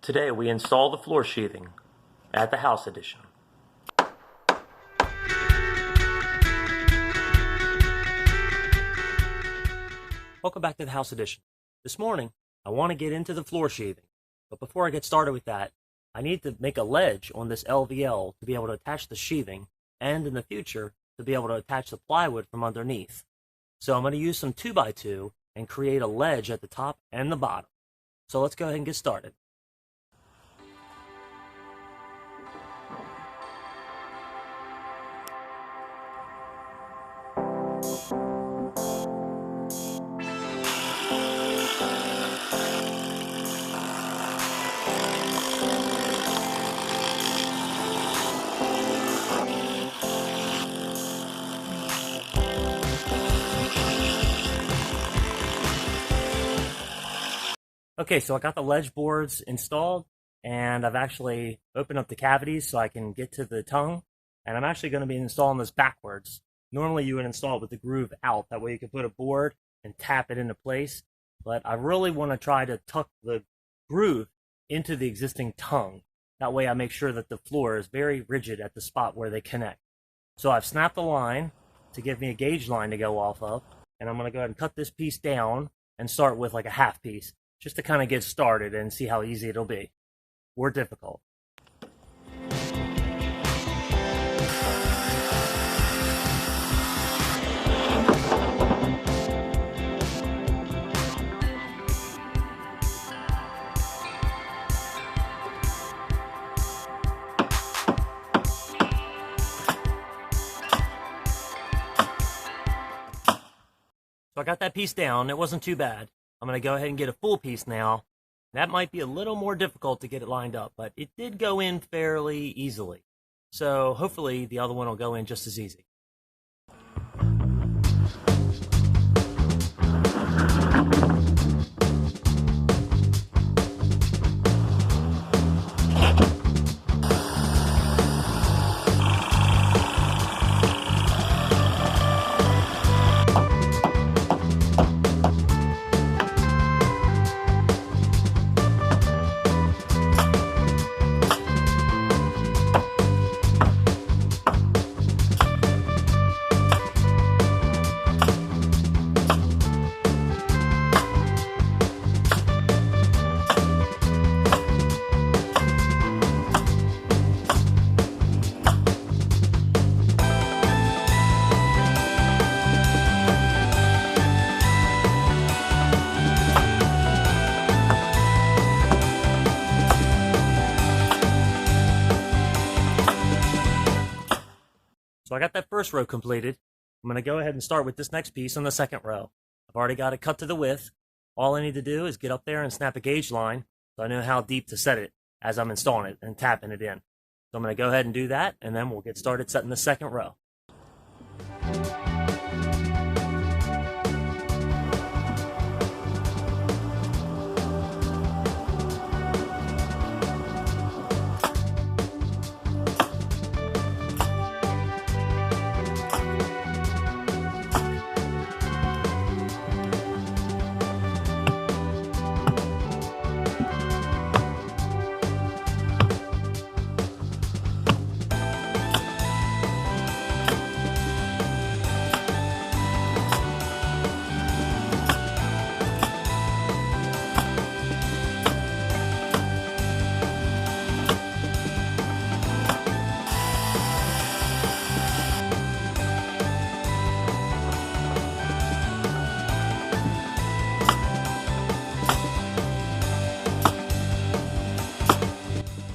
Today we install the floor sheathing at the house edition. Welcome back to the house edition. This morning I want to get into the floor sheathing, but before I get started with that, I need to make a ledge on this LVL to be able to attach the sheathing, and in the future to be able to attach the plywood from underneath. So I'm going to use some 2x2 and create a ledge at the top and the bottom. So let's go ahead and get started. Okay, so I got the ledge boards installed, and I've actually opened up the cavities so I can get to the tongue, and I'm actually going to be installing this backwards. Normally you would install it with the groove out, that way you can put a board and tap it into place, but I really want to try to tuck the groove into the existing tongue. That way I make sure that the floor is very rigid at the spot where they connect. So I've snapped the line to give me a gauge line to go off of, and I'm going to go ahead and cut this piece down and start with like a half piece, just to kind of get started and see how easy it'll be, or difficult. So I got that piece down. It wasn't too bad. I'm going to go ahead and get a full piece now. That might be a little more difficult to get it lined up, but it did go in fairly easily. So hopefully the other one will go in just as easy. So I got that first row completed. I'm going to go ahead and start with this next piece on the second row. I've already got it cut to the width. All I need to do is get up there and snap a gauge line so I know how deep to set it as I'm installing it and tapping it in. So I'm going to go ahead and do that, and then we'll get started setting the second row.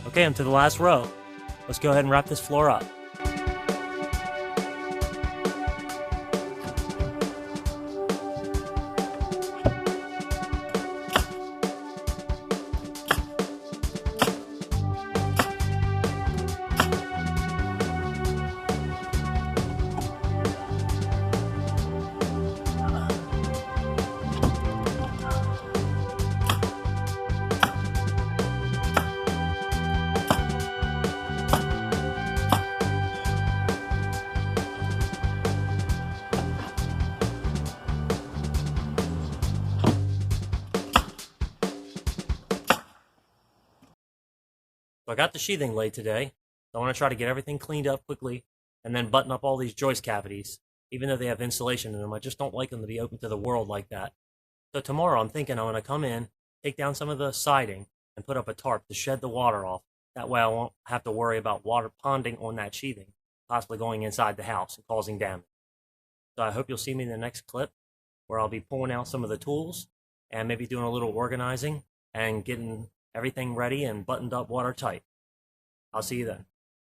Okay, I'm to the last row. Let's go ahead and wrap this floor up. So I got the sheathing laid today. So I want to try to get everything cleaned up quickly and then button up all these joist cavities. Even though they have insulation in them, I just don't like them to be open to the world like that. So tomorrow I'm thinking I'm going to come in, take down some of the siding, and put up a tarp to shed the water off. That way I won't have to worry about water ponding on that sheathing, possibly going inside the house and causing damage. So I hope you'll see me in the next clip where I'll be pulling out some of the tools and maybe doing a little organizing and getting everything ready and buttoned up watertight. I'll see you then.